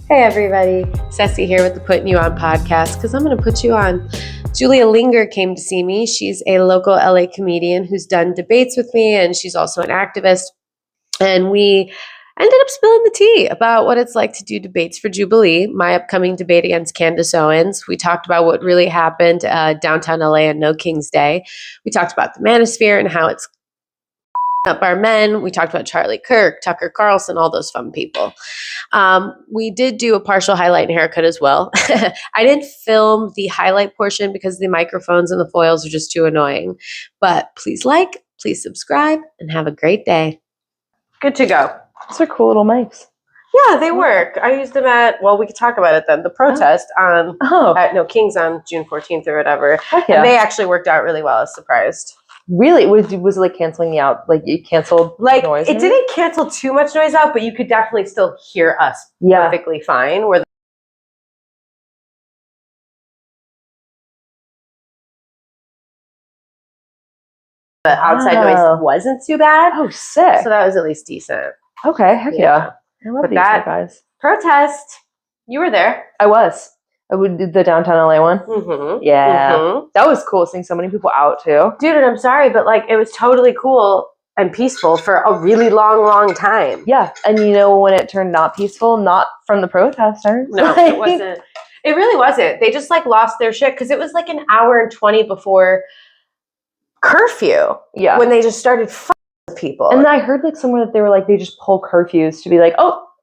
Hey everybody, Ceci here with the Putting You On podcast because I'm going to put you on. Julia Linger came to see me. She's a local LA comedian who's done debates with me, and she's also an activist. And we ended up spilling the tea about what it's like to do debates for Jubilee, my upcoming debate against Candace Owens. We talked about what really happened downtown LA on No King's Day. We talked about the manosphere and how it's up our men. We talked about Charlie Kirk, Tucker Carlson, all those fun people. We did do a partial highlight and haircut as well. I didn't film the highlight portion because the microphones and the foils are just too annoying. But please like, please subscribe, and have a great day. Good to go. Those are cool little mics. Yeah, they work. I used them at, well, we could talk about it then, the protest at No King's on June 14th or whatever. Heck yeah. And they actually worked out really well. I was surprised. Really? Was it like canceling me out? Like you canceled noise? It didn't cancel too much noise out, but you could definitely still hear us perfectly fine. Where the outside noise wasn't too bad. Oh, sick. So that was at least decent. Okay, heck yeah. I love these guys. Protest, you were there. I was. I did the downtown LA one. Mm-hmm. Yeah. Mm-hmm. That was cool seeing so many people out too. Dude, and I'm sorry, but it was totally cool and peaceful for a really long time. Yeah. And you know when it turned not peaceful? Not from the protesters. No, it wasn't. It really wasn't. They just lost their shit because it was an hour and 20 before curfew. Yeah. When they just started fucking with people. And I heard somewhere that they were they just pull curfews to be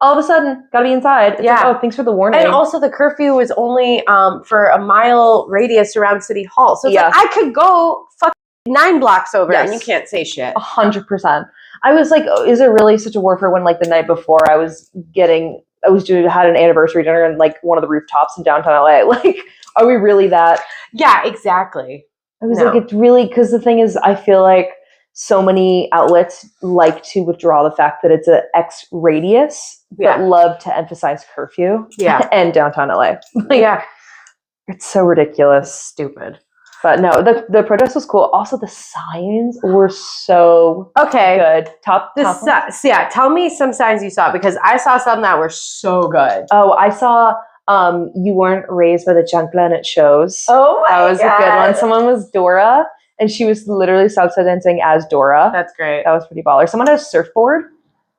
all of a sudden, gotta be inside. It's thanks for the warning. And also the curfew was only for a mile radius around City Hall. So it's I could go 9 blocks over and you can't say shit. 100%. I was is it really such a warfare when the night before had an anniversary dinner in one of the rooftops in downtown LA. Are we really that? Yeah, exactly. I was it's really, because the thing is, I feel so many outlets like to withdraw the fact that it's an X radius, but love to emphasize curfew and downtown LA. It's so ridiculous. Stupid. But no, the protest was cool. Also, the signs were so good. Top tell me some signs you saw, because I saw some that were so good. Oh, I saw you weren't raised by the junk planet shows. Oh my God. That was a good one. Someone was Dora. And she was literally salsa dancing as Dora. That's great. That was pretty baller. Someone had a surfboard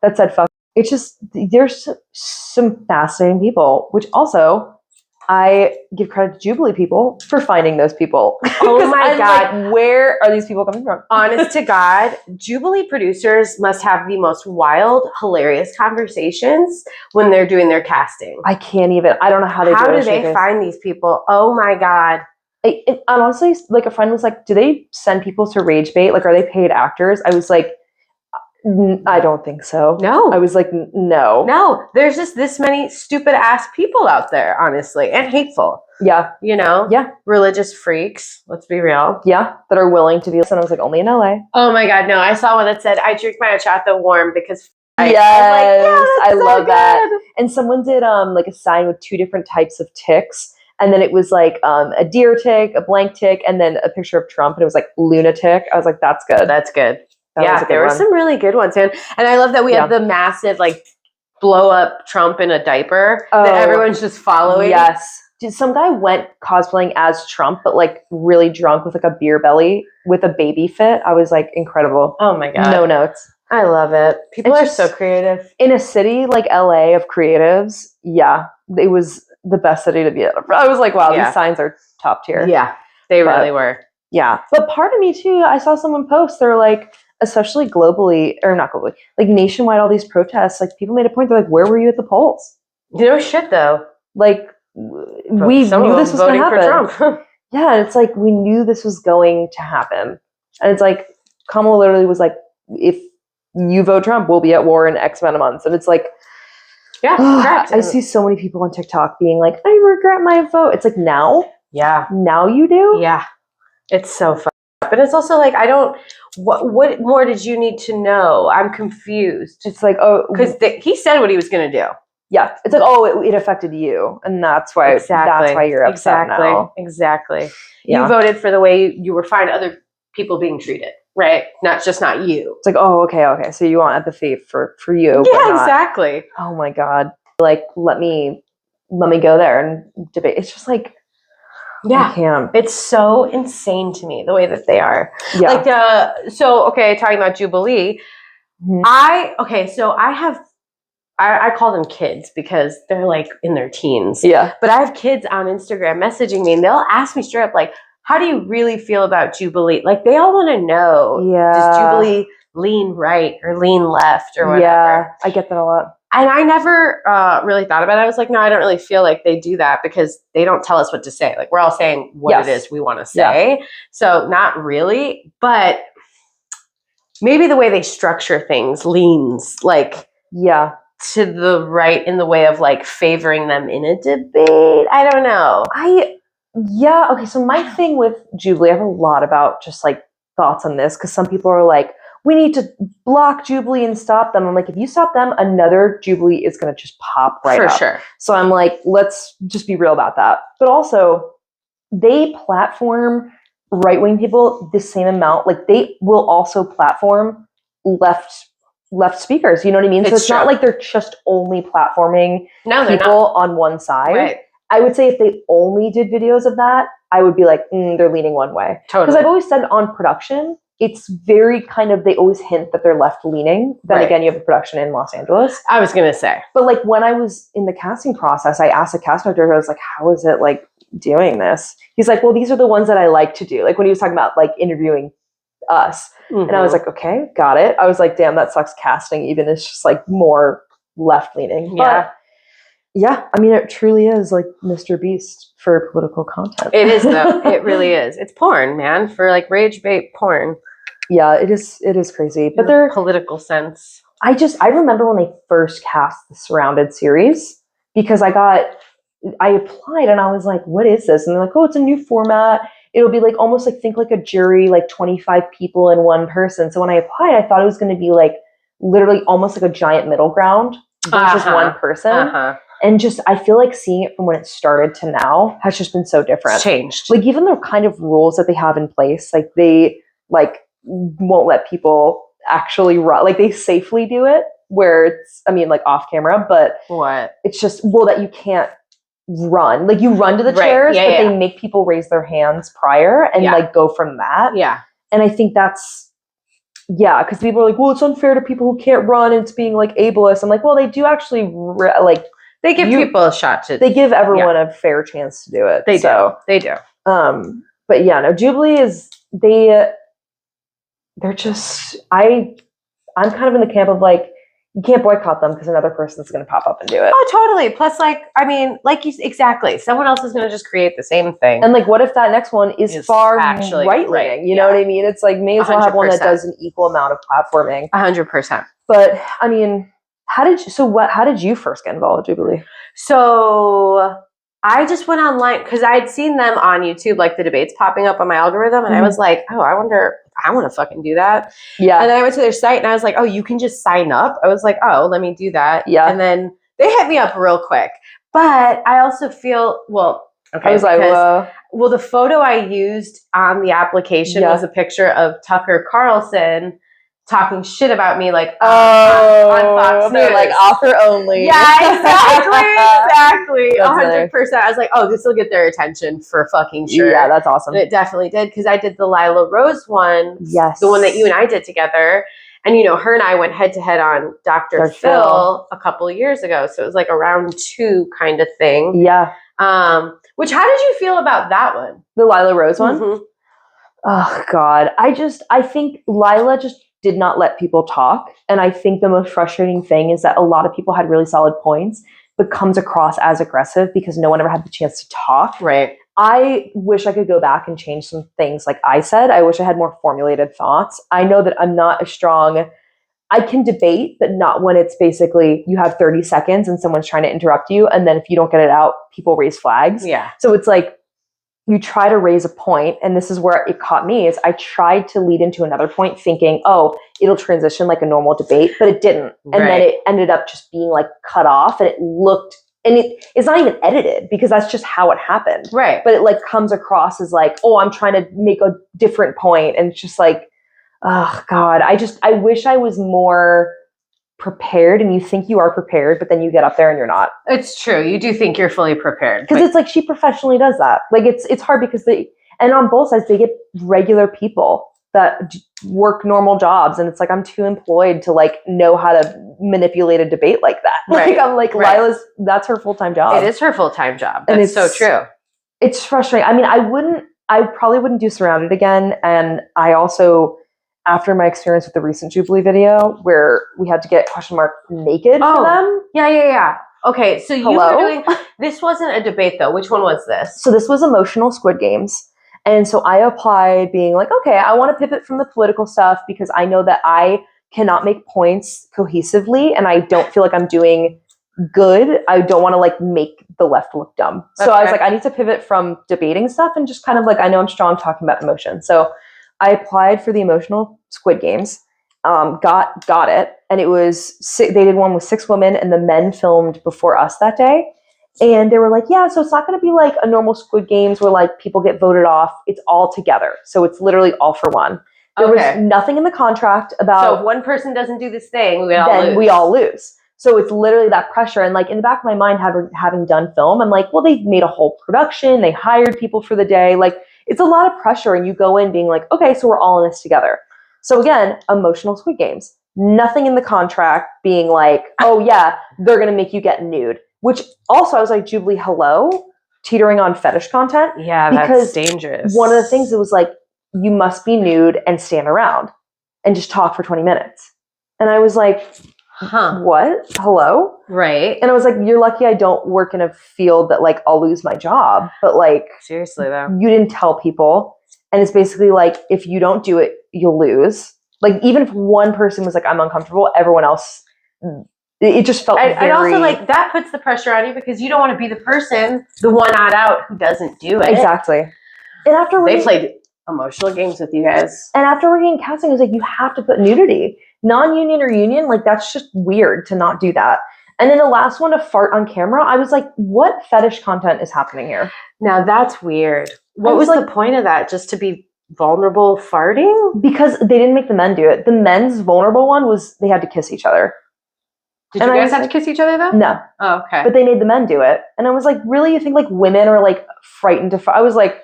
that said fuck. It's just, there's some fascinating people, which also I give credit to Jubilee people for finding those people. Oh my God. Where are these people coming from? Honest to God, Jubilee producers must have the most wild, hilarious conversations when they're doing their casting. I don't know how they do it. How do they find these people? Oh my God. And honestly, a friend was do they send people to rage bait? Are they paid actors? I was I don't think so. No. I was no. No, there's just this many stupid ass people out there, honestly, and hateful. Yeah. Yeah. Religious freaks, let's be real. Yeah, that are willing to be, and I was only in LA. Oh my God, no, I saw one that said, I drink my horchata warm because I love that. And someone did a sign with 2 different types of ticks. And then it was a deer tick, a blank tick, and then a picture of Trump. And it was lunatic. I was that's good. That's good. That there were some really good ones. And I love that we had the massive blow up Trump in a diaper that everyone's just following. Yes. Some guy went cosplaying as Trump, but really drunk with a beer belly with a baby fit. I was incredible. Oh my God. No notes. I love it. People are so creative. In a city like LA of creatives, it was the best city to be at. I was wow, these signs are top tier. Yeah, they really were. Yeah. But part of me too, I saw someone post, they're especially globally, or not globally, nationwide, all these protests, people made a point, they're where were you at the polls? No shit though. We knew this was going to happen. For Trump. Yeah, and it's we knew this was going to happen. And it's Kamala literally was if you vote Trump, we'll be at war in X amount of months. And it's yeah, correct. I see so many people on TikTok being I regret my vote. It's now. Yeah. Now you do? Yeah. It's so fun. But it's also what more did you need to know? I'm confused. It's because he said what he was going to do. Yeah. It's it affected you. And that's why you're upset now. Exactly. Yeah. You voted for the way you were fine other people being treated. Right? Not you. It's okay. So you want empathy for you. Yeah, exactly. Oh my God. Let me let me go there and debate. It's just like, yeah, I can't. It's so insane to me the way that they are. Yeah. Like talking about Jubilee, I call them kids because they're like in their teens. Yeah. But I have kids on Instagram messaging me and they'll ask me straight up, like, how do you really feel about Jubilee? Like, they all want to know, does Jubilee lean right or lean left or whatever? Yeah, I get that a lot. And I never really thought about it. I was like, no, I don't really feel like they do that because they don't tell us what to say. Like, we're all saying what it is we want to say. Yeah. So not really, but maybe the way they structure things leans like to the right in the way of like favoring them in a debate. I don't know. Okay, so my thing with Jubilee, I have a lot about just like thoughts on this because some people are like, we need to block Jubilee and stop them. I'm like, if you stop them, another Jubilee is going to just pop right up. For sure. So I'm like, let's just be real about that. But also, they platform right-wing people the same amount. Like, they will also platform left speakers. You know what I mean? So it's not like they're just only platforming people on one side. Right. I would say if they only did videos of that, I would be like, they're leaning one way. Totally. Because I've always said on production, it's very kind of, they always hint that they're left leaning. Then again, you have a production in Los Angeles. I was going to say. But like when I was in the casting process, I asked the casting director, I was like, how is it like doing this? He's like, well, these are the ones that I like to do. Like when he was talking about like interviewing us. Mm-hmm. And I was like, okay, got it. I was like, damn, that sucks casting even. It's just like more left leaning. Yeah. But yeah, I mean, it truly is like Mr. Beast for political content. It is, though. It really is. It's porn, man, for like rage bait porn. Yeah, it is crazy. But they're political sense. I remember when they first cast the Surrounded series because I applied and I was like, what is this? And they're like, oh, it's a new format. It'll be like almost like think like a jury, like 25 people and one person. So when I applied, I thought it was going to be like literally almost like a giant middle ground versus one person. And just, I feel like seeing it from when it started to now has just been so different. It's changed. Like even the kind of rules that they have in place, like they like won't let people actually run. Like they safely do it where it's, I mean, like off camera, but what? It's just, well, that you can't run. Like you run to the chairs, but they make people raise their hands prior and like go from that. Yeah. And I think that's, because people are like, well, it's unfair to people who can't run and it's being like ableist. I'm like, well, they do actually they give people a shot to. They give everyone a fair chance to do it. They do. But yeah, no, Jubilee is they're just I'm kind of in the camp of like you can't boycott them because another person's going to pop up and do it. Oh, totally. Plus, like I mean, like you exactly, someone else is going to just create the same thing. And like, what if that next one is far actually right leaning? You know what I mean? It's like may as well have one that does an equal amount of platforming. 100%. But I mean. How did you first get involved with Jubilee? So I just went online because I had seen them on YouTube, like the debates popping up on my algorithm. And I was like, oh, I wonder, I want to fucking do that. Yeah. And then I went to their site and I was like, oh, you can just sign up. I was like, oh, let me do that. Yeah. And then they hit me up real quick. But I also feel, okay. I was like, well, the photo I used on the application was a picture of Tucker Carlson talking shit about me, like on Fox News. Like offer only. Yeah, exactly. 100%. I was like, oh, this will get their attention for fucking sure. Yeah, that's awesome. And it definitely did because I did the Lila Rose one. Yes, the one that you and I did together. And her and I went head to head on Dr. Phil a couple of years ago, so it was like a round 2 kind of thing. Yeah. Which how did you feel about that one? The Lila Rose one. Mm-hmm. Oh God, I think Lila just did not let people talk. And I think the most frustrating thing is that a lot of people had really solid points, but comes across as aggressive because no one ever had the chance to talk. Right. I wish I could go back and change some things like I said. I wish I had more formulated thoughts. I know that I'm not as strong. I can debate, but not when it's basically you have 30 seconds and someone's trying to interrupt you. And then if you don't get it out, people raise flags. Yeah. So it's like, you try to raise a point, and this is where it caught me, is I tried to lead into another point thinking, oh, it'll transition like a normal debate, but it didn't. And then it ended up just being like cut off, and it looked, and it's not even edited because that's just how it happened. Right. But it like comes across as like, oh, I'm trying to make a different point. And it's just like, oh God, I wish I was more prepared, and you think you are prepared, but then you get up there and you're not. It's true. You do think you're fully prepared. Because it's like she professionally does that. Like it's hard because and on both sides, they get regular people that work normal jobs. And it's like, I'm too employed to like know how to manipulate a debate like that. Right. Like I'm like, Lila's, that's her full-time job. It is her full-time job. That's so true. It's frustrating. I mean, I probably wouldn't do Surrounded again. And I also, after my experience with the recent Jubilee video where we had to get naked for them. Yeah. Okay, so you were doing, this wasn't a debate though. Which one was this? So this was emotional Squid Games. And so I applied being like, okay, I want to pivot from the political stuff because I know that I cannot make points cohesively and I don't feel like I'm doing good. I don't want to like make the left look dumb. So I was like, I need to pivot from debating stuff and just kind of like, I know I'm strong talking about emotion. So I applied for the emotional Squid Games, got it. And it was, they did one with 6 women and the men filmed before us that day. And they were like, yeah, so it's not going to be like a normal Squid Games where like people get voted off. It's all together. So it's literally all for one. There was nothing in the contract about. So if one person doesn't do this thing, we all lose. So it's literally that pressure. And like in the back of my mind, having done film, I'm like, well, they made a whole production. They hired people for the day. Like it's a lot of pressure. And you go in being like, okay, so we're all in this together. So again, emotional Squid Games. Nothing in the contract being like, oh yeah, they're going to make you get nude. Which also I was like, Jubilee, hello? Teetering on fetish content? Yeah, that's dangerous. One of the things, it was like, you must be nude and stand around and just talk for 20 minutes. And I was like, what? Hello? Right. And I was like, you're lucky I don't work in a field that like I'll lose my job. But like, seriously though, you didn't tell people. And it's basically like, if you don't do it, you'll lose. Like even if one person was like, I'm uncomfortable, everyone else, it just felt very... And also like that puts the pressure on you because you don't want to be the person, the one odd out who doesn't do it. Exactly. And after they played emotional games with you guys. And after working in casting, it was like, you have to put nudity. Non-union or union, like that's just weird to not do that. And then the last one, to fart on camera, I was like, what fetish content is happening here? Now that's weird. What was the point of that? Just to be vulnerable farting? Because they didn't make the men do it. The men's vulnerable one was they had to kiss each other. Did you guys have to kiss each other though? No. Oh, okay. But they made the men do it. And I was like, really? You think like women are like frightened to fart? I was like,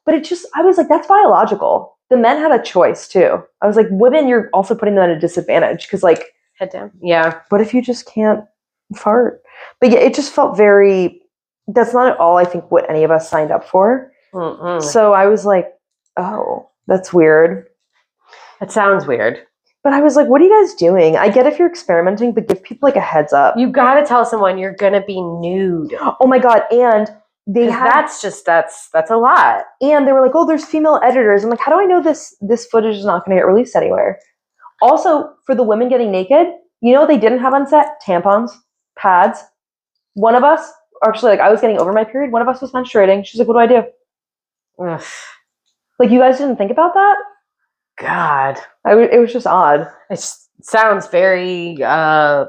I was like, that's biological. The men had a choice too. I was like, women, you're also putting them at a disadvantage because like... Head down. Yeah. What if you just can't fart? But yeah, it just felt that's not at all, I think, what any of us signed up for. Mm-mm. So I was like, oh, that's weird. That sounds weird. But I was like, what are you guys doing? I get if you're experimenting, but give people like a heads up. You got to tell someone you're going to be nude. Oh my God. And that's a lot. And they were like, oh, there's female editors. I'm like, how do I know this footage is not going to get released anywhere? Also, for the women getting naked, you know what they didn't have on set? Tampons, pads. One of us, actually, like I was getting over my period. One of us was menstruating. She's like, what do I do? Ugh. Like, you guys didn't think about that? God. It was just odd. It sounds very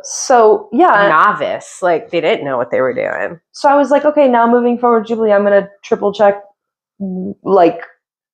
so yeah, novice. Like they didn't know what they were doing. So I was like, okay, now moving forward, Jubilee, I'm gonna triple check like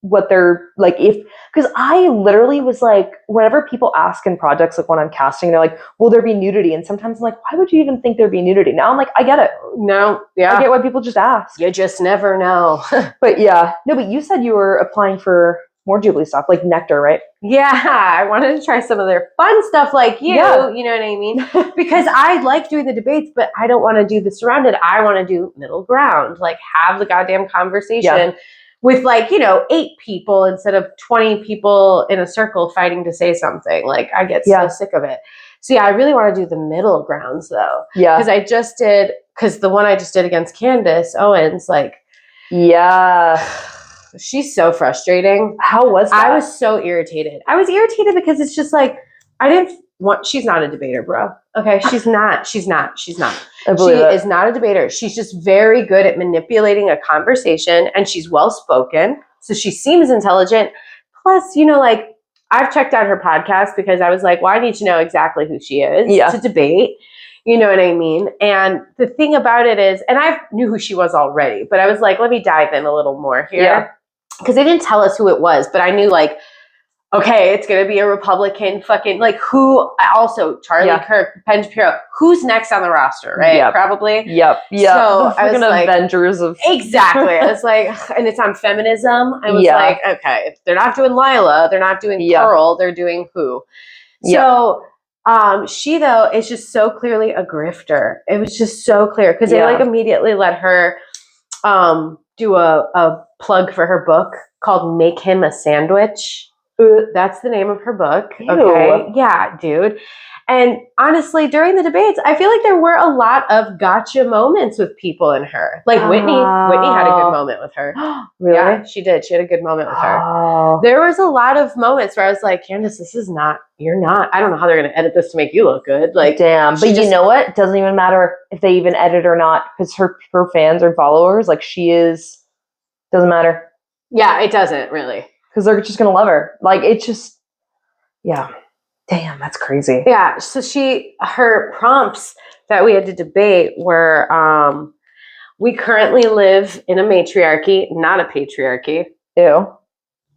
what they're like, because I literally was like, whenever people ask in projects like when I'm casting, they're like, will there be nudity? And sometimes I'm like, why would you even think there'd be nudity? Now I'm like, I get it. No, yeah, I get why people just ask. You just never know. But yeah, no, but you said you were applying for more Jubilee stuff, like Nectar, right? Yeah, I wanted to try some of their fun stuff like you, you know what I mean? Because I like doing the debates, but I don't want to do the Surrounded. I want to do middle ground, like have the goddamn conversation with 8 people instead of 20 people in a circle fighting to say something. Like I get so sick of it. So yeah, I really want to do the middle grounds though. Yeah. Because the one I just did against Candace Owens, she's so frustrating. How was that? I was so irritated. I was irritated because it's just like, she's not a debater, bro. Okay. She's not. She is not a debater. She's just very good at manipulating a conversation and she's well-spoken. So she seems intelligent. Plus, I've checked out her podcast because I was like, well, I need to know exactly who she is to debate. You know what I mean? And the thing about it is, and I knew who she was already, but I was like, let me dive in a little more here. Yeah. Because they didn't tell us who it was, but I knew okay, it's going to be a Republican fucking, like, who, also, Charlie Kirk, Ben Shapiro, who's next on the roster, right? Probably. Yep. So I was like, Avengers of... Exactly. I was like, and it's on feminism. I was like, okay, if they're not doing Lila, they're not doing Pearl, they're doing who? So she, though, is just so clearly a grifter. It was just so clear because they, like, immediately let her do a plug for her book called Make Him a Sandwich. That's the name of her book. Ew. Okay. Yeah, dude. And honestly, during the debates, I feel like there were a lot of gotcha moments with people in her. Like Whitney had a good moment with her. Really? Yeah, she did. She had a good moment with her. There was a lot of moments where I was like, Candace, you're not. I don't know how they're going to edit this to make you look good. Like, damn. But you know what? It doesn't even matter if they even edit or not because her fans or followers, like doesn't matter. Yeah, it doesn't really. Because they're just going to love her. Like, it's just, damn, that's crazy. Yeah, so her prompts that we had to debate were, we currently live in a matriarchy, not a patriarchy. Ew.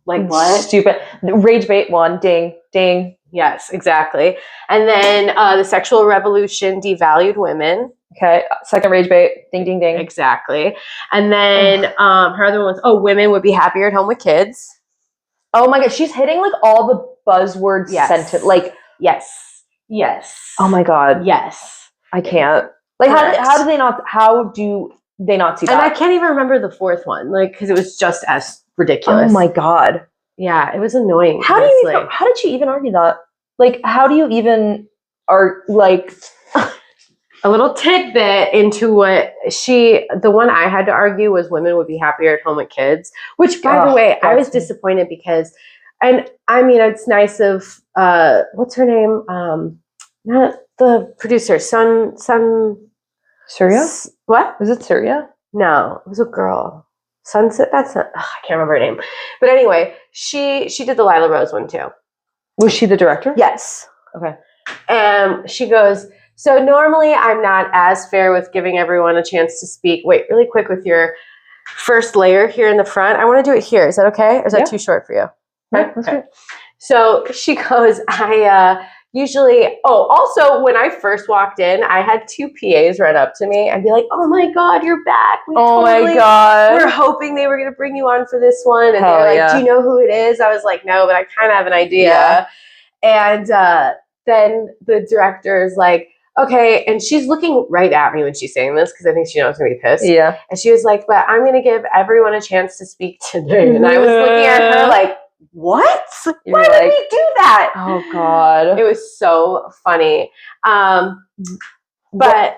Like what? Stupid. Rage bait one, ding, ding. Yes, exactly. And then the sexual revolution devalued women. Okay, second rage bait, ding, ding, ding. Exactly. And then her other one was, women would be happier at home with kids. Oh my God, she's hitting like all the buzzword sentence. Like, yes. Oh my God. Yes. I can't. Like, how do they not see that? And I can't even remember the fourth one, like, because it was just as ridiculous. Oh my God. Yeah, it was annoying. How did she even argue that? Like, how do you even a little tidbit into what the one I had to argue was women would be happier at home with kids, which, by the way, I was disappointed because, and I mean, it's nice of, what's her name? Not the producer, Surya? What? Was it Surya? No, it was a girl. Sunset, that's not, I can't remember her name. But anyway, she did the Lila Rose one too. Was she the director? Yes. Okay. She goes, so normally I'm not as fair with giving everyone a chance to speak. Wait, really quick with your first layer here in the front. I want to do it here. Is that okay? Or is that too short for you? Okay. That's good. So she goes, I usually, also when I first walked in, I had two PAs run up to me and be like, oh my God, you're back. My God. We're hoping they were going to bring you on for this one. And they're like, do you know who it is? I was like, no, but I kind of have an idea. Yeah. And then the director is like, okay, and she's looking right at me when she's saying this because I think she knows I'm going to be pissed. Yeah. And she was like, but I'm going to give everyone a chance to speak today. And I was looking at her like, what? Why did we do that? Oh, God. It was so funny. But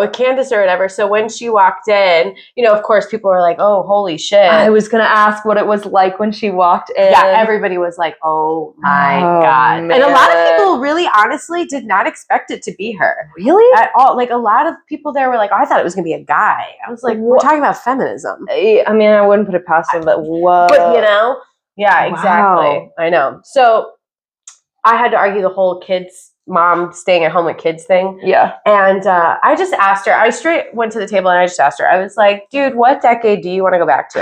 with Candace or whatever, so when she walked in, of course, people were like, oh, holy shit. I was going to ask what it was like when she walked in. Yeah, everybody was like, oh my God. Man. And a lot of people really honestly did not expect it to be her. Really? At all. Like a lot of people there were like, I thought it was going to be a guy. I was like, we're talking about feminism. I mean, I wouldn't put it past them, but whoa. But yeah, exactly. Wow. I know. So I had to argue the whole mom staying at home with kids thing. Yeah. And I just asked her, I straight went to the table and I just asked her, I was like, dude, what decade do you want to go back to?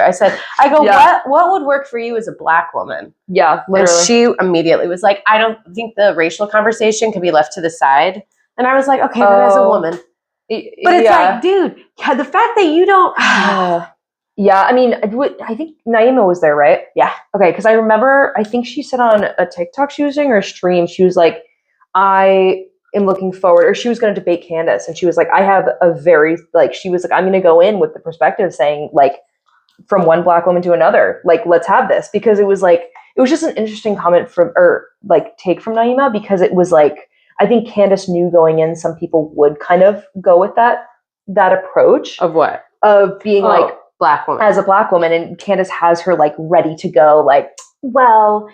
What would work for you as a Black woman? Yeah, literally. And she immediately was like, I don't think the racial conversation can be left to the side. And I was like, okay, then as a woman. But it's like, dude, the fact that you don't... Yeah, I mean, I think Naima was there, right? Yeah. Okay, because I remember, I think she said on a TikTok she was doing or a stream, she was like, I am looking forward, or she was going to debate Candace, and she was like, I have a very, she was like, I'm going to go in with the perspective saying, like, from one Black woman to another, like, let's have this, because it was just an interesting comment take from Naima, because it was like, I think Candace knew going in, some people would kind of go with that approach. Of what? Of being Black woman. As a Black woman, and Candace has her ready to go, well,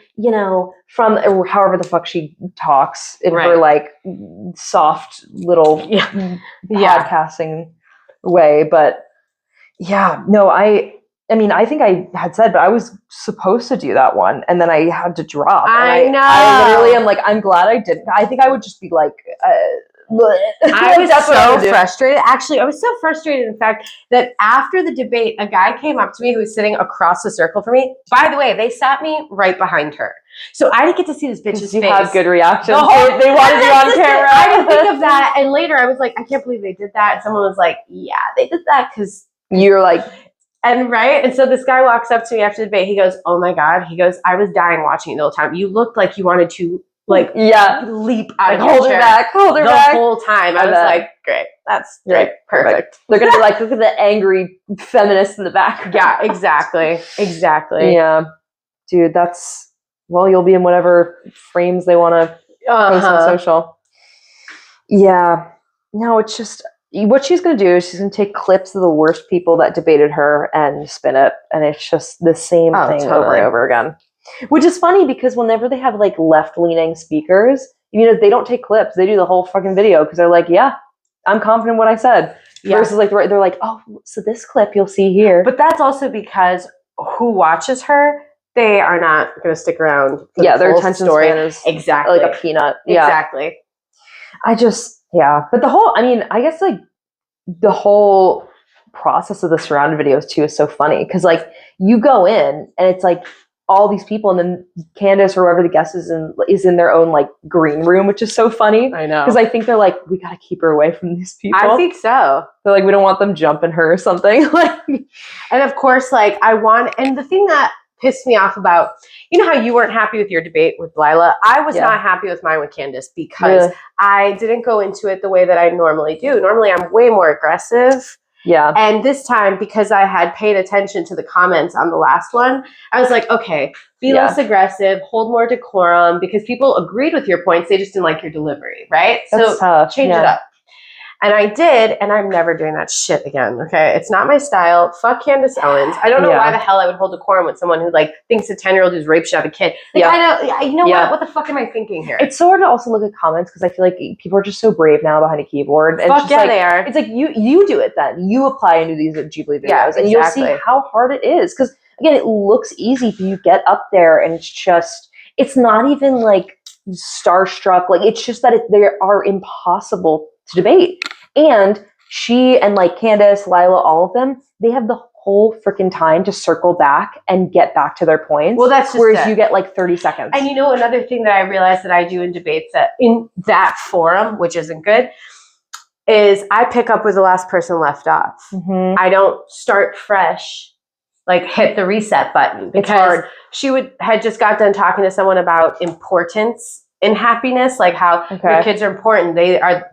from however the fuck she talks in her soft little podcasting way. But yeah, no, I mean, I think I had said, but I was supposed to do that one, and then I had to drop. I know. I literally am like, I'm glad I didn't. I think I would just be I was so frustrated. Actually, I was so frustrated, in fact, that after the debate, a guy came up to me who was sitting across the circle from me. By the way, they sat me right behind her. So I didn't get to see this bitch's face. You have good reactions. They wanted you on camera. I didn't think of that. And later I was like, I can't believe they did that. And someone was like, yeah, they did that because you're like... And right? And so this guy walks up to me after the debate. He goes, oh my God. He goes, I was dying watching you the whole time. You looked like you wanted to leap out of your chair. Hold her back. The whole time. I was like, great. That's great. Perfect. They're going to be like, look at the angry feminist in the back. Yeah, exactly. Yeah. Dude, that's, well, you'll be in whatever frames they want to post on social. Yeah. No, it's just... What she's going to do is she's going to take clips of the worst people that debated her and spin it. And it's just the same thing over and over again. Which is funny because whenever they have like left-leaning speakers, they don't take clips. They do the whole fucking video because they're like, yeah, I'm confident in what I said. Yeah. Versus like they're like, oh, so this clip you'll see here. But that's also because who watches her, they are not going to stick around. Their attention span is exactly like a peanut. Yeah. Exactly. But I guess like the whole process of the surrounded videos too is so funny because like you go in and it's like all these people and then Candace or whoever the guest is in their own like green room, which is so funny. I know. Because I think they're like, we got to keep her away from these people. I think so. They're like, we don't want them jumping her or something. And of course, like and the thing that pissed me off about, how you weren't happy with your debate with Lila. I was not happy with mine with Candace because I didn't go into it the way that I normally do. Normally, I'm way more aggressive. Yeah. And this time, because I had paid attention to the comments on the last one, I was like, okay, be less aggressive, hold more decorum, because people agreed with your points. They just didn't like your delivery, right? That's tough. Change it up. And I did, and I'm never doing that shit again, okay? It's not my style. Fuck Candace Owens. I don't know why the hell I would hold decorum with someone who, like, thinks a 10-year-old who's raped shit out of a kid. Like, I know what? What the fuck am I thinking here? It's so hard to also look at comments, because I feel like people are just so brave now behind a keyboard. And fuck they are. It's like, you do it then. You apply into these Jubilee videos, and you'll see how hard it is. Because, again, it looks easy, but you get up there, and it's not even, like, starstruck. Like, it's just that they are impossible to debate. And she and like Candace, Lila, all of them, they have the whole freaking time to circle back and get back to their points. Well, that's just whereas you get like 30 seconds. And another thing that I realized that I do in debates in that forum, which isn't good, is I pick up where the last person left off. Mm-hmm. I don't start fresh, like hit the reset button, because she had just got done talking to someone about importance in happiness, like how your kids are important.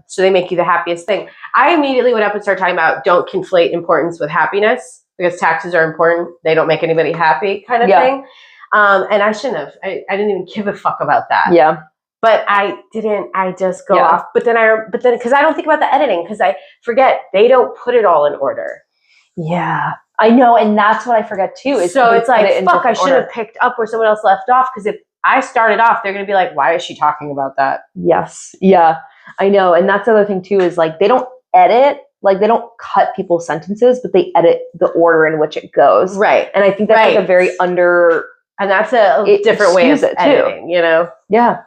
So they make you the happiest thing. I immediately went up and started talking about don't conflate importance with happiness, because taxes are important. They don't make anybody happy kind of thing. And I shouldn't have. I didn't even give a fuck about that. Yeah. But I didn't. I just go off. But then because I don't think about the editing, because I forget they don't put it all in order. Yeah. I know. And that's what I forget too. So it's like, fuck, I should have picked up where someone else left off, because if I started off, they're going to be like, why is she talking about that? Yes. Yeah, I know. And that's the other thing too, is like, they don't edit, like they don't cut people's sentences, but they edit the order in which it goes. Right. And I think that's like a very and that's a different way of editing, Yeah.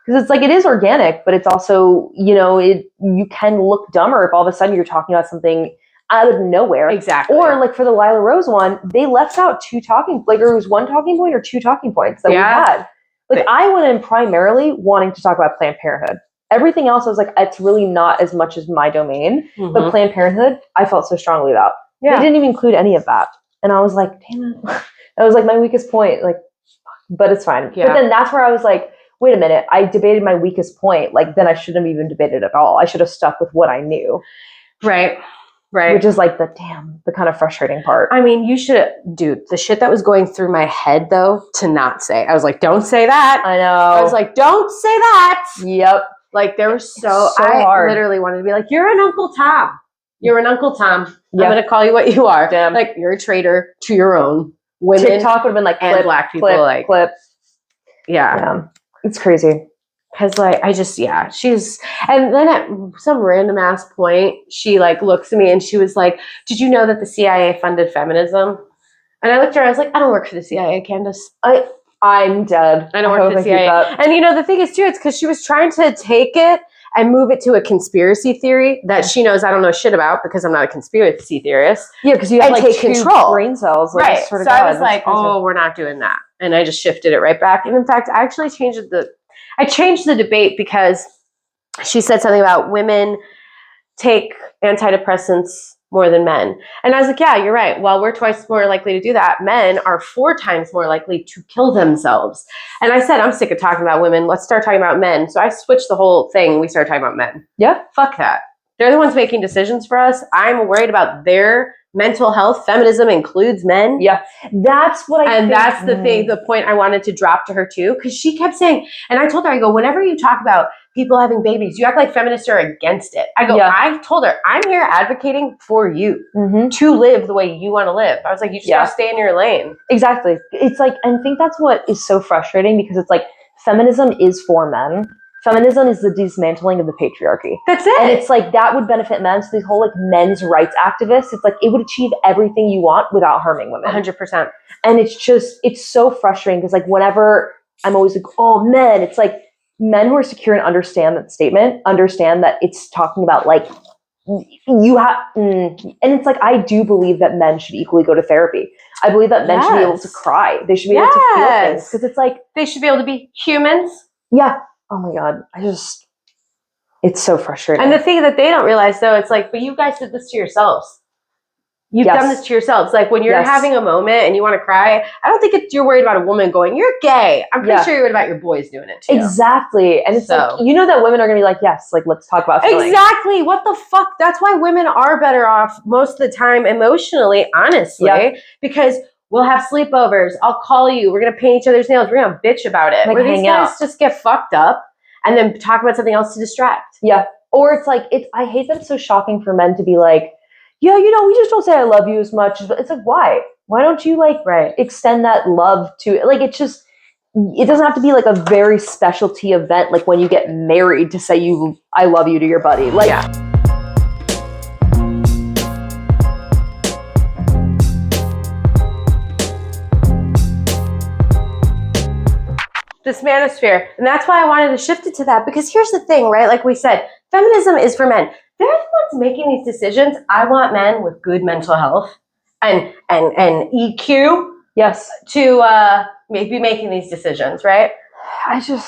Because it's like, it is organic, but it's also, you can look dumber if all of a sudden you're talking about something out of nowhere. Exactly. Or like for the Lila Rose one, they left out it was one talking point or two talking points that we had. Like, I went in primarily wanting to talk about Planned Parenthood. Everything else, I was like, it's really not as much as my domain. Mm-hmm. But Planned Parenthood, I felt so strongly about. Yeah. They didn't even include any of that. And I was like, damn it. That was like my weakest point. Like, but it's fine. Yeah. But then that's where I was like, wait a minute. I debated my weakest point. Like, then I shouldn't have even debated at all. I should have stuck with what I knew. Right. Which is like the kind of frustrating part. I mean, dude, the shit that was going through my head though, to not say. I was like, don't say that. I know. I was like, don't say that. Yep. Like, there was so hard. Literally wanted to be like, you're an Uncle Tom. You're an Uncle Tom. Yep. I'm going to call you what you are. Damn. Like, you're a traitor to your own women. TikTok would have been like, and black people. Clip. Yeah. It's crazy. Because, like, and then at some random ass point, she, like, looks at me and she was like, did you know that the CIA funded feminism? And I looked at her, I was like, I don't work for the CIA, Candace. I'm dead. I don't work for the CIA. And, the thing is, too, it's because she was trying to take it and move it to a conspiracy theory that she knows I don't know shit about because I'm not a conspiracy theorist. Yeah, because you have like take control. brain cells. Like, right. So I was like, oh, we're not doing that. And I just shifted it right back. And in fact, I actually changed the debate because she said something about women take antidepressants more than men. And I was like, yeah, you're right. Well, we're twice more likely to do that. Men are 4 times more likely to kill themselves. And I said, I'm sick of talking about women. Let's start talking about men. So I switched the whole thing. We started talking about men. Yeah. Fuck that. They're the ones making decisions for us. I'm worried about their mental health. Feminism includes men. Yeah. That's what I think. That's the thing, the point I wanted to drop to her too. Because she kept saying, and I told her, I go, whenever you talk about people having babies, you act like feminists are against it. I go, I told her, I'm here advocating for you to live the way you want to live. I was like, you just gotta stay in your lane. Exactly. It's like, I think that's what is so frustrating because it's like, feminism is for men. Feminism is the dismantling of the patriarchy. That's it. And it's like, that would benefit men. So these whole like men's rights activists, it's like, it would achieve everything you want without harming women. 100%. And it's just, it's so frustrating because like whenever I'm always like, oh, men, it's like men who are secure and understand that statement, understand that it's talking about like, you have, and it's like, I do believe that men should equally go to therapy. I believe that men should be able to cry. They should be able to feel things because it's like, they should be able to be humans. Yeah. Oh my God. It's so frustrating. And the thing that they don't realize though, it's like, but you guys did this to yourselves. You've done this to yourselves. Like when you're having a moment and you want to cry, I don't think you're worried about a woman going, you're gay. I'm pretty sure you're worried about your boys doing it too. Exactly. And it's like, you know that women are going to be like, yes, like let's talk about feelings. Exactly. What the fuck? That's why women are better off most of the time emotionally, honestly, because we'll have sleepovers. I'll call you. We're going to paint each other's nails. We're going to bitch about it. Like where these guys just get fucked up and then talk about something else to distract. Yeah. Or it's like, I hate that it's so shocking for men to be like, yeah, you know, we just don't say I love you as much. It's like, why? Why don't you like extend that love to, like, it's just, it doesn't have to be like a very specialty event. Like when you get married to say I love you to your buddy. Like, this manosphere. And that's why I wanted to shift it to that, because here's the thing, right? Like we said, feminism is for men. They're the ones making these decisions. I want men with good mental health and EQ to be making these decisions, right? I think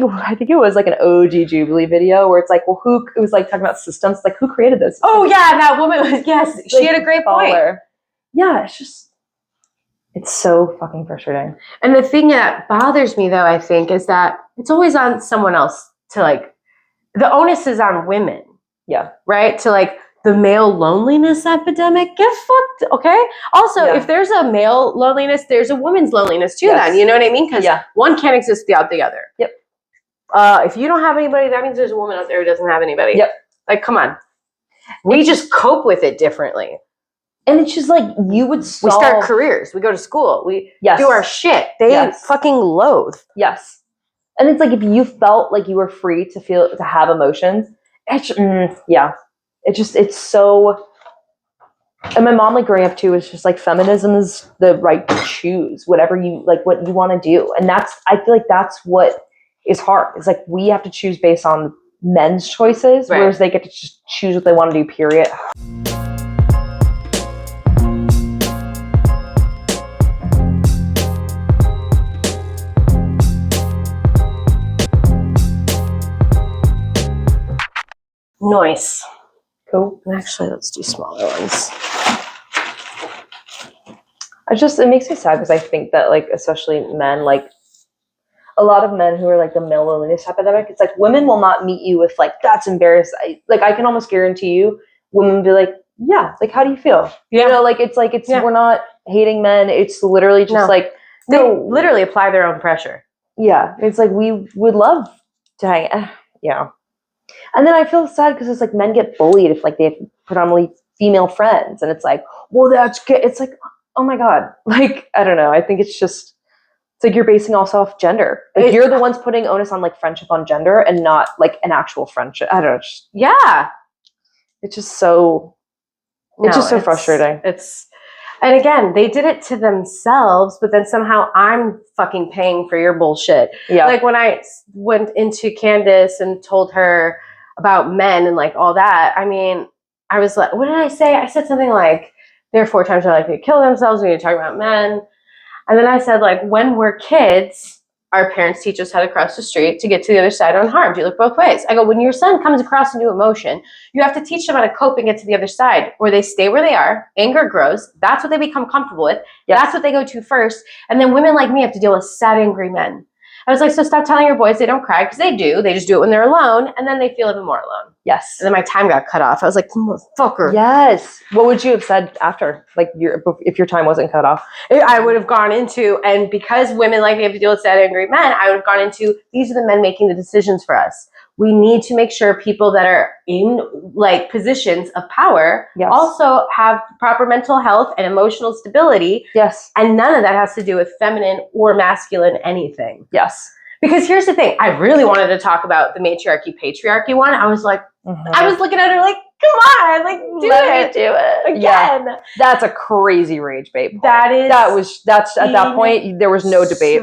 it was like an OG Jubilee video where it's like, well, it was like talking about systems, like who created this? Oh yeah, that woman was, she had a great point. Yeah, it's so fucking frustrating. And the thing that bothers me though, I think, is that it's always on someone else to like, the onus is on women. Yeah. Right? To like the male loneliness epidemic, get fucked, okay? Also, if there's a male loneliness, there's a woman's loneliness too then, you know what I mean? Because one can't exist without the other. Yep. If you don't have anybody, that means there's a woman out there who doesn't have anybody. Yep. Like, come on. We just cope with it differently. And it's just like, you would we start careers. We go to school. We do our shit. They fucking loathe. Yes. And it's like, if you felt like you were free to have emotions, it's so, and my mom, like growing up too, was just like, feminism is the right to choose whatever you, like what you want to do. And I feel like that's what is hard. It's like, we have to choose based on men's choices, whereas they get to just choose what they want to do, period. Nice. Cool. Actually, let's do smaller ones. It makes me sad because I think that, like, especially men, like, a lot of men who are like the male loneliness epidemic, it's like women will not meet you with like, that's embarrassing. I can almost guarantee you, women will be like, yeah, like, how do you feel? You know, like, we're not hating men. It's literally just like, they literally apply their own pressure. Yeah. It's like, we would love to hang. Yeah. And then I feel sad because it's like men get bullied if like they have predominantly female friends, and it's like, well, that's good. It's like, oh my God. Like, I don't know. I think it's like you're basing also off gender. Like, you're the ones putting onus on like friendship on gender and not like an actual friendship. I don't know. It's just so frustrating. And again, they did it to themselves, but then somehow I'm fucking paying for your bullshit. Yeah. Like when I went into Candace and told her about men and like all that, I mean, I was like, what did I say? I said something like, there are 4 times they're likely to kill themselves when you talk about men. And then I said, like, when we're kids, our parents teach us how to cross the street to get to the other side unharmed. You look both ways. I go, when your son comes across a new emotion, you have to teach them how to cope and get to the other side, or they stay where they are. Anger grows. That's what they become comfortable with. Yes. That's what they go to first. And then women like me have to deal with sad, angry men. I was like, so stop telling your boys they don't cry, because they do. They just do it when they're alone, and then they feel even more alone. Yes. And then my time got cut off. I was like, motherfucker. Yes. What would you have said after, like, if your time wasn't cut off? I would have gone into, and because women like me have to deal with sad, angry men, I would have gone into, these are the men making the decisions for us. We need to make sure people that are in like positions of power also have proper mental health and emotional stability. Yes. And none of that has to do with feminine or masculine anything. Yes. Because here's the thing, I really wanted to talk about the matriarchy, patriarchy one. I was like, I was looking at her like, come on, like Let me do it again. Yeah. That's a crazy rage bait point. That's at that point, there was no debate.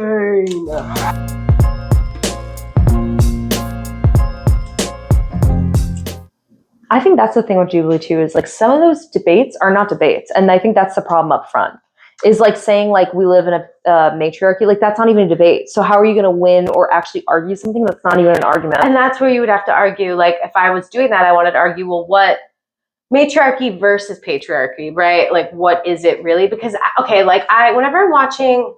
I think that's the thing with Jubilee too, is like some of those debates are not debates. And I think that's the problem up front, is like saying like we live in a matriarchy, like that's not even a debate. So how are you going to win or actually argue something that's not even an argument? And that's where you would have to argue. Like if I was doing that, I wanted to argue, well, what matriarchy versus patriarchy, right? Like what is it really? Because, okay, like whenever I'm watching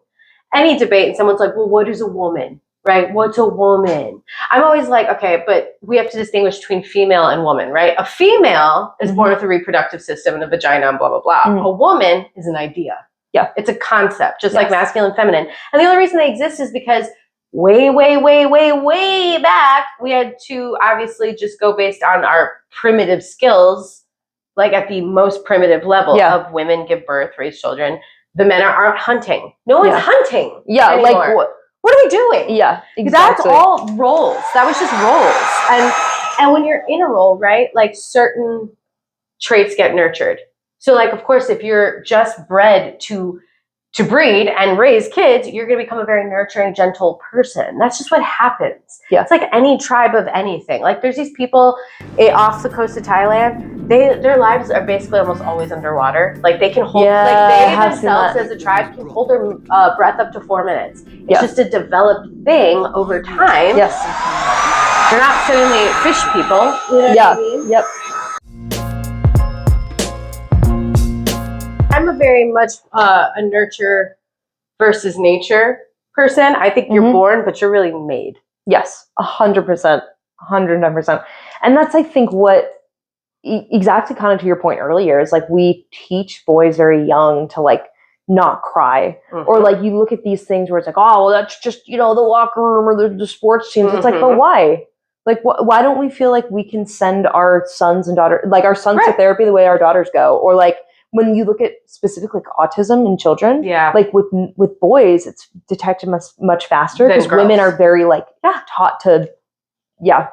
any debate and someone's like, well, what is a woman? Right? What's a woman? I'm always like, okay, but we have to distinguish between female and woman, right? A female is born with a reproductive system and a vagina and blah, blah, blah. A woman is an idea. Yeah. It's a concept, just like masculine and feminine. And the only reason they exist is because way back, we had to obviously just go based on our primitive skills, like at the most primitive level of women give birth, raise children. The men aren't hunting. No one's hunting anymore. Like what are we doing? Yeah, exactly. That's all roles. That was just roles. And when you're in a role, right, like certain traits get nurtured. So like, of course, if you're just bred to breed and raise kids, you're going to become a very nurturing, gentle person. That's just what happens. Yeah. It's like any tribe of anything. Like there's these people off the coast of Thailand, their lives are basically almost always underwater. Like they can hold, like they themselves as a tribe can hold their breath up to 4 minutes. It's just a developed thing over time. Yes. They're not suddenly fish people. You know what I mean? Yep. I'm a very much a nurture versus nature person. I think you're born, but you're really made. Yes, 100%, 109%. And that's, I think, what exactly kind of to your point earlier is like we teach boys very young to like not cry, or like you look at these things where it's like, oh, well, that's just, you know, the locker room or the sports teams. It's like, but why? Like, why don't we feel like we can send our sons and daughters, like our sons to therapy the way our daughters go, or like. When you look at specifically like autism in children, like with boys, it's detected much faster because women are very like taught to,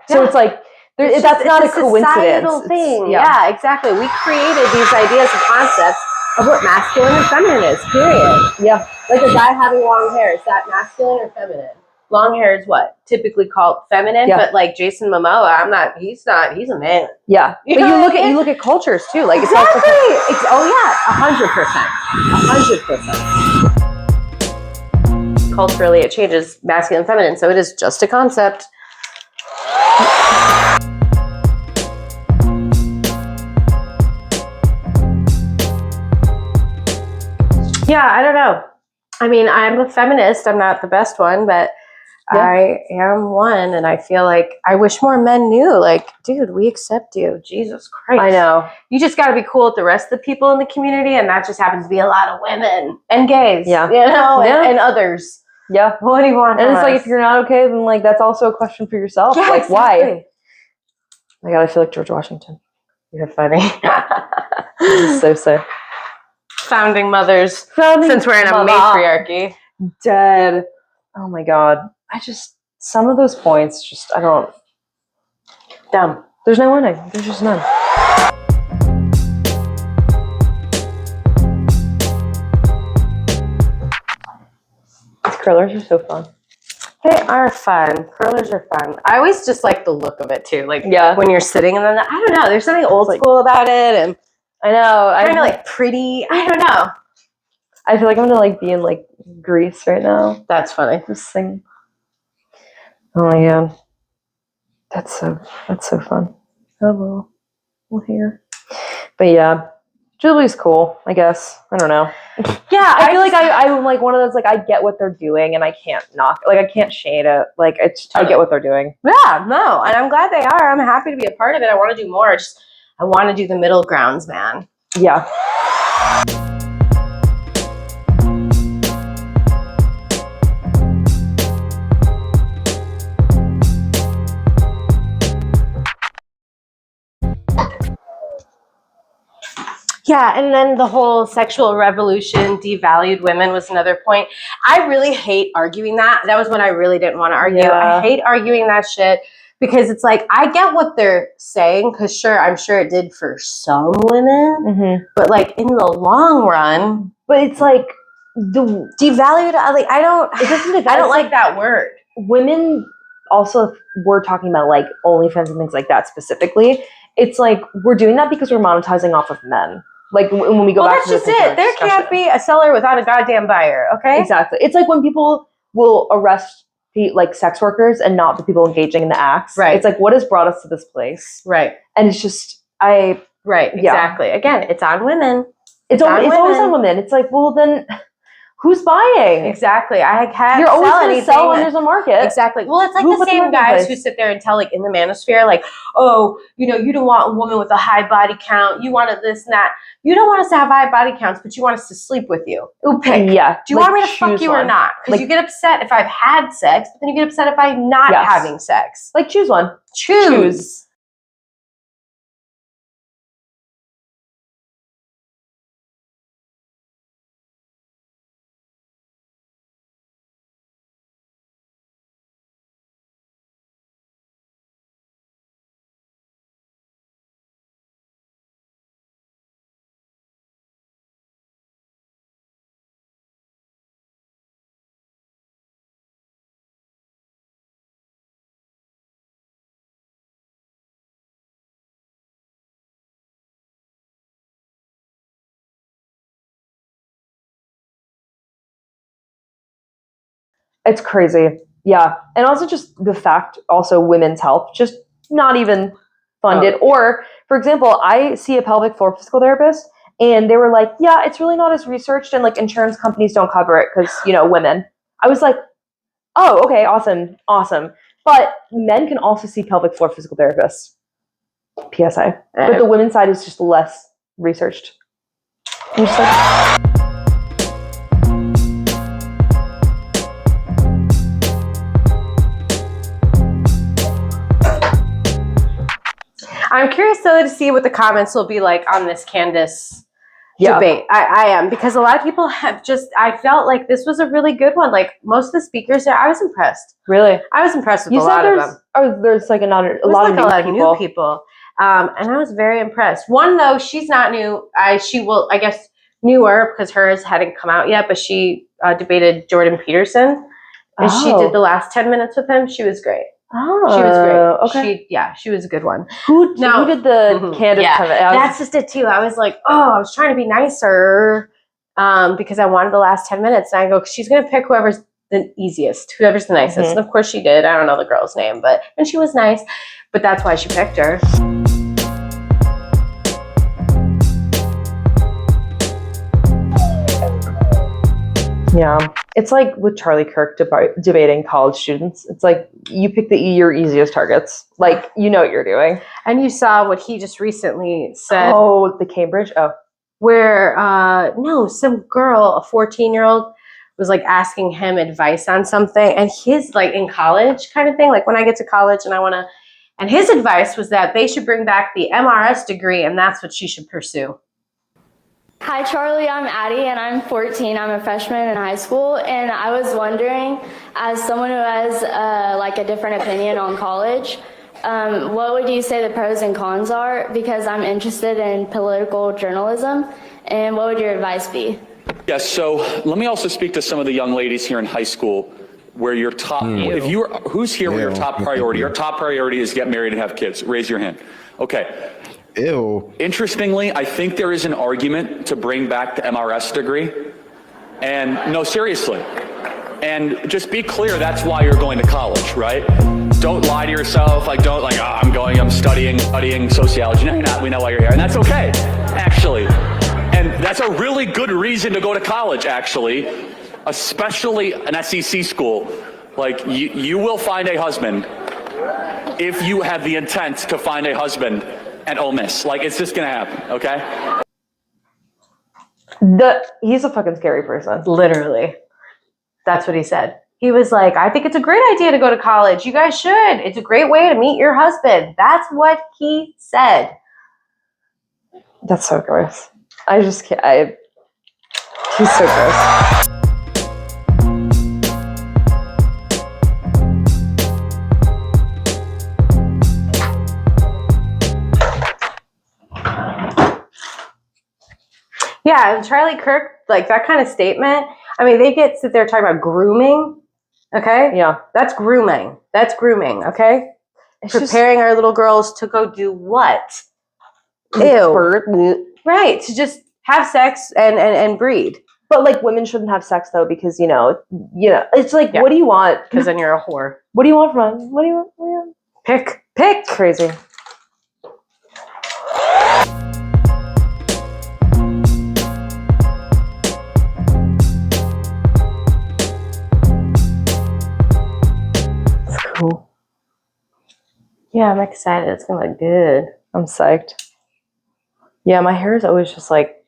So it's like that's not a coincidence. Thing. Yeah, exactly. We created these ideas and concepts of what masculine and feminine is. Period. Yeah, like a guy having long hair, is that masculine or feminine? Long hair is what? Typically called feminine, but like Jason Momoa, he's a man. Yeah. But you look at cultures too. Like exactly. It's 100%. Culturally it changes masculine and feminine, so it is just a concept. Yeah, I don't know. I mean, I'm a feminist. I'm not the best one, but I am one, and I feel like I wish more men knew, like, dude, we accept you. Jesus Christ. I know. You just got to be cool with the rest of the people in the community, and that just happens to be a lot of women and gays, you know, and others. Yeah. What do you want And from it's us? like, if you're not okay, then, like, that's also a question for yourself. Yeah, like, exactly. why? My God, I feel like George Washington. You're funny. So sick. Founding mothers. Since we're in a matriarchy. Dead. Oh, my God. Some of those points, I don't. Dumb. There's no winning. There's just none. Curlers are so fun. They are fun. Curlers are fun. I always just like the look of it too. Like when you're sitting and then I don't know. There's something old school about it, and I know. kind of like pretty. I don't know. I feel like I'm gonna like be in like Greece right now. That's funny. Just sing. Oh my god, that's so fun. Oh well, here. But yeah, Julie's cool. I guess I don't know. Yeah, I feel like I'm like one of those like I get what they're doing and I can't knock I can't shade it. Like it's I get what they're doing. Yeah, no, and I'm glad they are. I'm happy to be a part of it. I want to do more. I want to do the middle grounds, man. Yeah. Yeah, and then the whole sexual revolution devalued women was another point. I really hate arguing that. That was when I really didn't want to argue. Yeah. I hate arguing that shit because it's like, I get what they're saying because I'm sure it did for some women, but like in the long run. But it's like the devalued, like I don't like that word. Women also, we're talking about like OnlyFans and things like that specifically. It's like we're doing that because we're monetizing off of men. Like when we go back to that's just it. There can't be a seller without a goddamn buyer, okay? Exactly. It's like when people will arrest like sex workers and not the people engaging in the acts. Right. It's like, what has brought us to this place? Right. And it's just, Right, exactly. Again, it's on women. It's always on women. It's like, well then, who's buying? Exactly. You're always going to sell when there's a market. Exactly. Well, it's like the same guys who sit there and tell, like, in the manosphere, like, oh, you don't want a woman with a high body count. You wanted this and that. You don't want us to have high body counts, but you want us to sleep with you. Ooh, pick. Yeah. Do you want me to fuck you or not? Because you get upset if I've had sex, but then you get upset if I'm not having sex. Like, choose one. Choose. It's crazy. Yeah. And also just the fact, also women's health, just not even funded. Or, for example, I see a pelvic floor physical therapist and they were like, yeah, it's really not as researched and like insurance companies don't cover it because, women. I was like, oh, okay, awesome. But men can also see pelvic floor physical therapists. PSA. But the women's side is just less researched. I'm just like... I'm curious though to see what the comments will be like on this Candace debate. I am, because a lot of people have I felt like this was a really good one. Like most of the speakers there, I was impressed. Really? I was impressed with a lot of them. There's like a lot of new people. And I was very impressed. One though, she's not new. She will, I guess, newer because hers hadn't come out yet, but she debated Jordan Peterson. And she did the last 10 minutes with him. She was great. Oh, she was great. Okay. She was a good one. Who did the Candace? Yeah, that's just it too. I was like, I was trying to be nicer because I wanted the last 10 minutes. And I go, she's going to pick whoever's the easiest, whoever's the nicest. And of course she did. I don't know the girl's name, and she was nice, but that's why she picked her. Yeah, it's like with Charlie Kirk debating college students. It's like you pick your easiest targets. Like, you know what you're doing. And you saw what he just recently said. Oh, the Cambridge? Oh. Where, some girl, a 14-year-old, was like asking him advice on something. And he's like in college kind of thing. Like when I get to college and I want to, and his advice was that they should bring back the MRS degree and that's what she should pursue. Hi Charlie, I'm Addie and I'm 14. I'm a freshman in high school, and I was wondering, as someone who has a different opinion on college, what would you say the pros and cons are? Because I'm interested in political journalism, and what would your advice be? Yes, so let me also speak to some of the young ladies here in high school where your top, who's here where your top priority? Your top priority is get married and have kids. Raise your hand. Okay. Ew. Interestingly, I think there is an argument to bring back the MRS degree. And no, seriously. And just be clear, that's why you're going to college, right? Don't lie to yourself, I'm studying sociology. No, you're not, we know why you're here. And that's okay, actually. And that's a really good reason to go to college, actually, especially an SEC school. Like, you will find a husband if you have the intent to find a husband at Ole Miss. Like, it's just gonna happen, okay? He's a fucking scary person. Literally. That's what he said. He was like, I think it's a great idea to go to college. You guys should. It's a great way to meet your husband. That's what he said. That's so gross. I just can't. He's so gross. Yeah, and Charlie Kirk, like that kind of statement. I mean, they sit there talking about grooming. Okay? Yeah. That's grooming. Okay? It's Preparing our little girls to go do what? Ew. Right, to just have sex and breed. But like women shouldn't have sex though because you know, it's like what do you want? Because then you're a whore. What do you want from us? What do you want? Pick. Crazy. It's cool. Yeah, I'm excited. It's gonna look good. I'm psyched. Yeah, my hair is always just like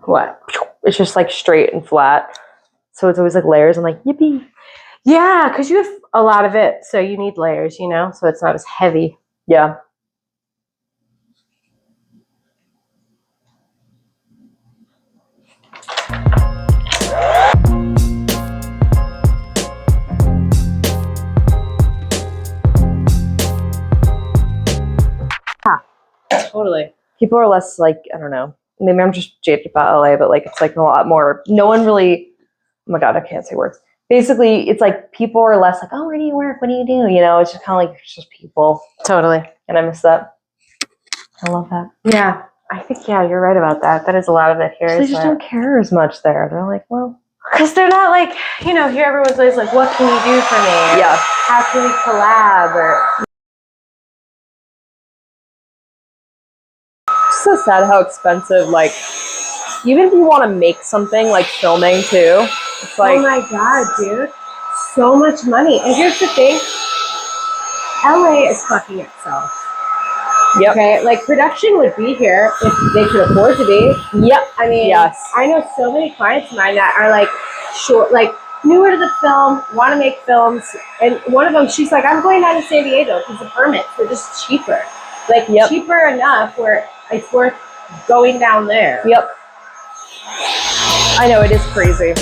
What? it's just like straight and flat. So it's always like layers. I'm like, yippee. Yeah, because you have a lot of it, so you need layers, so it's not as heavy. Yeah. Totally. People are less like, I don't know. Maybe I'm just jaded about LA, but like it's like a lot more. No one really. Oh my god, I can't say words. Basically, it's like people are less like, oh, where do you work? What do you do? It's just kind of like it's just people. Totally. And I miss that. I love that. Yeah, I think you're right about that. That is a lot of it here. They just don't care as much there. They're like, well, because they're not like here. Everyone's always like, what can you do for me? yeah. How can we collab? Or It's so sad how expensive. Like, even if you want to make something, like filming too. It's like, oh my god, dude, so much money. And here's the thing, LA is fucking itself. Yep. Okay, like production would be here if they could afford to be. Yep. I mean, yes. I know so many clients of mine that are like short, like newer to the film, want to make films, and one of them, she's like, I'm going down to San Diego because the permits are just cheaper, like cheaper enough where it's worth going down there. Yep. I know, it is crazy.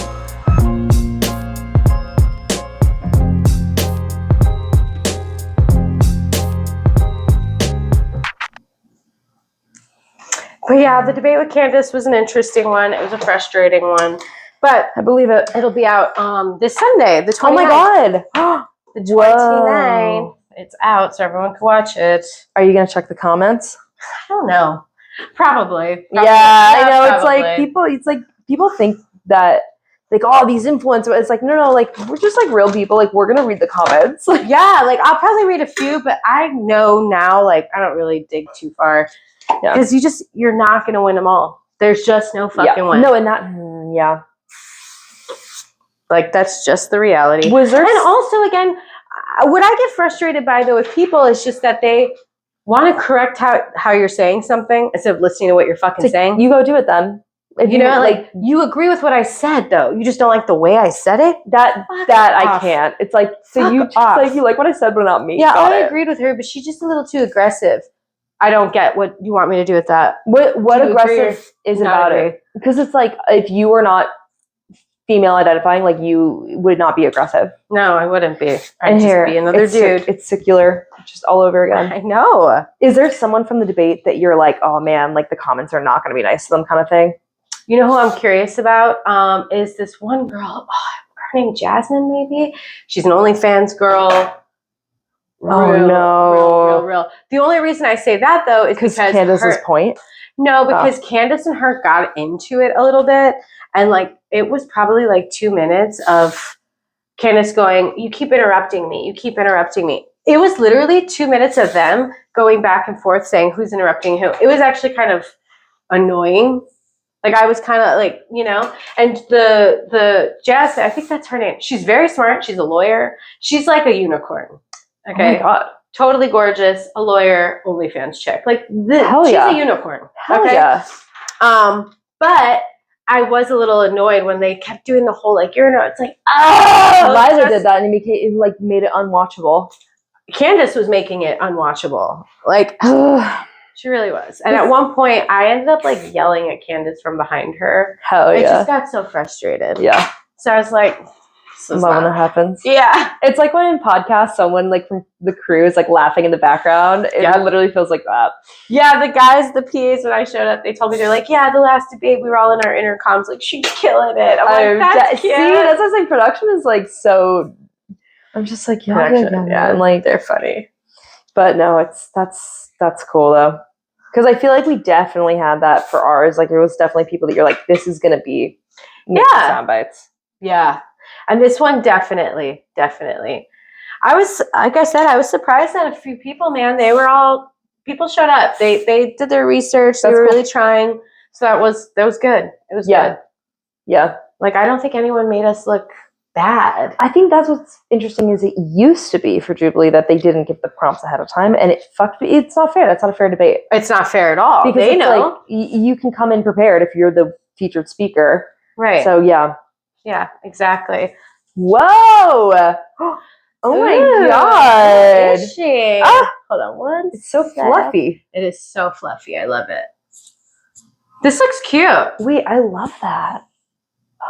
But yeah, the debate with Candace was an interesting one. It was a frustrating one. But I believe it. It'll be out this Sunday, the 29th. Oh my god. The 29th. It's out, so everyone can watch it. Are you going to check the comments? I don't know. Probably. Yeah, I know. Probably. It's like people think that like, oh, these influencers. It's like, no, like we're just like real people. Like we're gonna read the comments. Yeah, like I'll probably read a few, but I know now, like I don't really dig too far because you're not gonna win them all. There's just no fucking win. No, and that like that's just the reality. Was there? And also, again, what I get frustrated by though with people is just that they want to correct how you're saying something instead of listening to what you're fucking saying. You go do it then. If like you agree with what I said though. You just don't like the way I said it. That I can't. It's like it's like you like what I said, but not me. Yeah, I agreed with her, but she's just a little too aggressive. I don't get what you want me to do with that. What aggressive is about it? Because it's like if you were not female identifying, like you would not be aggressive. No, I wouldn't be. I'd just be another dude. It's secular, just all over again. I know. Is there someone from the debate that you're like, oh man, like the comments are not going to be nice to them kind of thing? You know who I'm curious about? Is this one girl, her name Jasmine, maybe? She's an OnlyFans girl. Real. The only reason I say that, though, is because Candace's point? No, because Candace and her got into it a little bit. And, like, it was probably, like, 2 minutes of Candace going, you keep interrupting me. You keep interrupting me. It was literally 2 minutes of them going back and forth saying who's interrupting who. It was actually kind of annoying. Like, I was kind of like, you know, and the Jazz, I think that's her name. She's very smart. She's a lawyer. She's like a unicorn. Okay. Oh my God. Totally gorgeous. A lawyer, OnlyFans chick. Like, she's a unicorn. Hell yeah. But I was a little annoyed when they kept doing the whole, like, it's like, oh! Liza did that, and it made it unwatchable. Candace was making it unwatchable. Like, she really was. And at one point, I ended up, like, yelling at Candace from behind her. Hell yeah. I just got so frustrated. Yeah. So I was like, love when that happens. Yeah. It's like when in podcasts, someone, like, from the crew is, like, laughing in the background. It literally feels like that. Yeah, the guys, the PAs, when I showed up, they told me, they're like, yeah, the last debate, we were all in our intercoms, like, she's killing it. I'm like, that's cute. See, that's what I'm saying. Production is, like, so... I'm just like, yeah. And, like, they're funny. But no, that's cool, though. Because I feel like we definitely had that for ours. Like, there was definitely people that you're like, this is going to be sound bites. Yeah. And this one, definitely. I was, like I said, I was surprised that a few people, man, people showed up. They did their research. They were really trying. So that was good. It was good. Yeah. Like, I don't think anyone made us look bad. I think that's what's interesting is it used to be for Jubilee that they didn't give the prompts ahead of time, and it's not fair. That's not a fair debate. It's not fair at all. Because they know. Like, you can come in prepared if you're the featured speaker. Right. So, yeah. Yeah, exactly. Whoa! Oh my God. What is she? Hold on one It's so fluffy. It is so fluffy. I love it. This looks cute. Wait, I love that.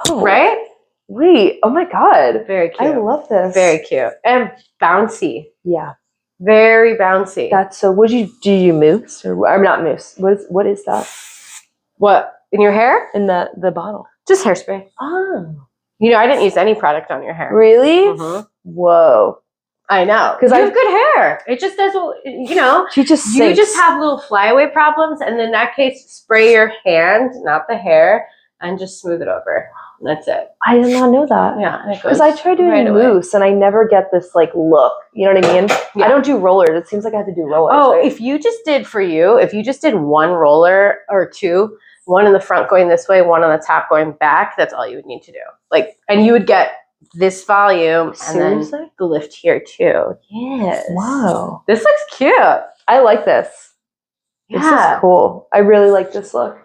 Oh. Right? Wait, oh my God. Very cute. I love this. Very cute. And bouncy. Yeah. Very bouncy. That's so, do you mousse? Or not mousse. What is that? What? In your hair? In the bottle. Just hairspray. Oh. You know, I didn't use any product on your hair. Really? Mm-hmm. Whoa. I know. Because I have good hair. It just does, you know. You just have little flyaway problems. And in that case, spray your hand, not the hair, and just smooth it over. That's it. I did not know that. Yeah. Because I tried doing mousse and I never get this like look. You know what I mean? Yeah. I don't do rollers. It seems like I have to do rollers. Oh, right? If you just did one roller or two, one in the front going this way, one on the top going back, that's all you would need to do. Like, and you would get this volume. Seriously? And then the lift here too. Yes. Wow. This looks cute. I like this. Yeah. This is cool. I really like this look.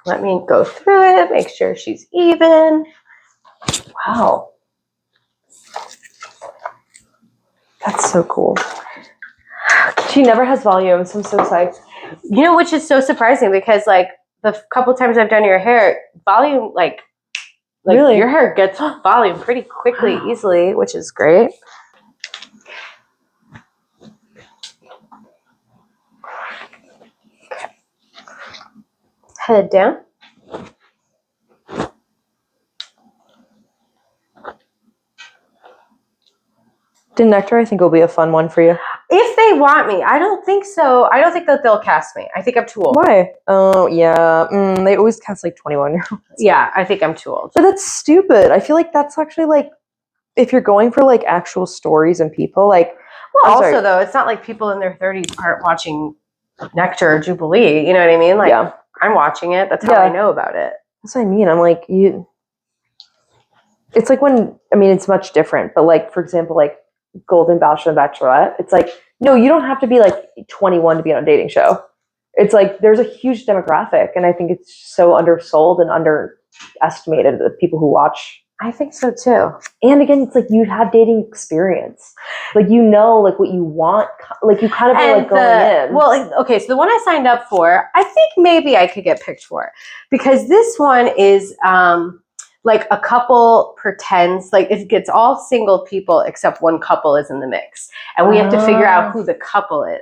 Let me go through it, make sure she's even. Wow. That's so cool. She never has volume, so I'm so psyched. You know, which is so surprising because, like, the couple times I've done your hair, volume, like really? Your hair gets volume pretty quickly, easily, which is great. Head down. The nectar, I think, will be a fun one for you. If they want me. I don't think so. I don't think that they'll cast me. I think I'm too old. Why? Oh, yeah. They always cast, like, 21-year-olds. Yeah, I think I'm too old. But that's stupid. I feel like that's actually, like, if you're going for, like, actual stories and people, like... Well, also, though, it's not like people in their 30s aren't watching Nectar or Jubilee. You know what I mean? Like, yeah. I'm watching it. That's how I know about it. That's what I mean. I'm like, it's like when, I mean, it's much different. But, like, for example, like, Golden Bachelor and Bachelorette, it's like, no, you don't have to be, like, 21 to be on a dating show. It's like, there's a huge demographic. And I think it's so undersold and underestimated, the people who watch. I think so too. And again, it's like you have dating experience. Like, you know, like what you want. Like, you kind of are like going in. Well, okay, so the one I signed up for, I think maybe I could get picked for. Because this one is like a couple pretends, like it gets all single people except one couple is in the mix. And we have to figure out who the couple is.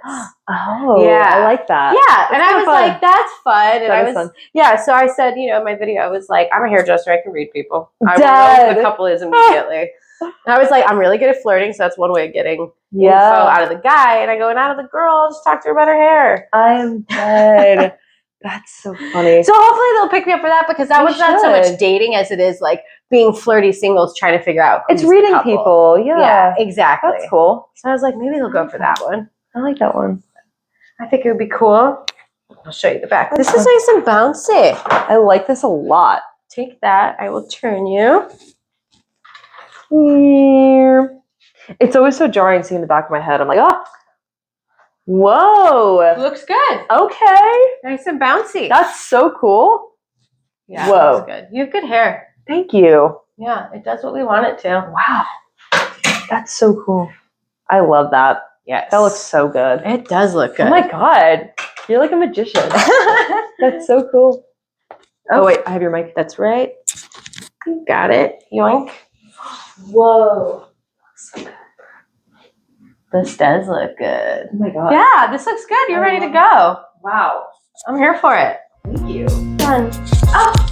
Oh, Yeah. I like that. Yeah. That's And I was fun. like, that's fun. And That I is was, fun. yeah. So I said, you know, in my video, I was like, I'm a hairdresser. I can read people. I will know Dead. who the couple is immediately. And I was like, I'm really good at flirting. So that's one way of getting info Yeah. out of the guy. And I go, and out of the girl, I'll just talk to her about her hair. I'm dead. That's so funny. So hopefully they'll pick me up for that, because that They was not so should. much dating as it is like being flirty singles trying to figure out who's It's reading the couple. people. Yeah. Yeah, exactly. That's cool. So I was like, maybe they'll go for that one. I like that one. I think it would be cool. I'll show you the back. That's This is nice and bouncy. I like this a lot. Take that. I will turn you. It's always so jarring seeing the back of my head. I'm like, oh, whoa. Looks good. Okay. Nice and bouncy. That's so cool. Yeah, Whoa. looks good. You have good hair. Thank you. Yeah, it does what we want it to. Wow. That's so cool. I love that. Yes. That looks so good. It does look good. Oh my God. You're like a magician. That's so cool. Oh, wait. I have your mic. That's right. You got it. Yoink. Whoa. This does look good. Oh my God. Yeah, this looks good. You're ready to go. Wow. I'm here for it. Thank you. Done. Oh.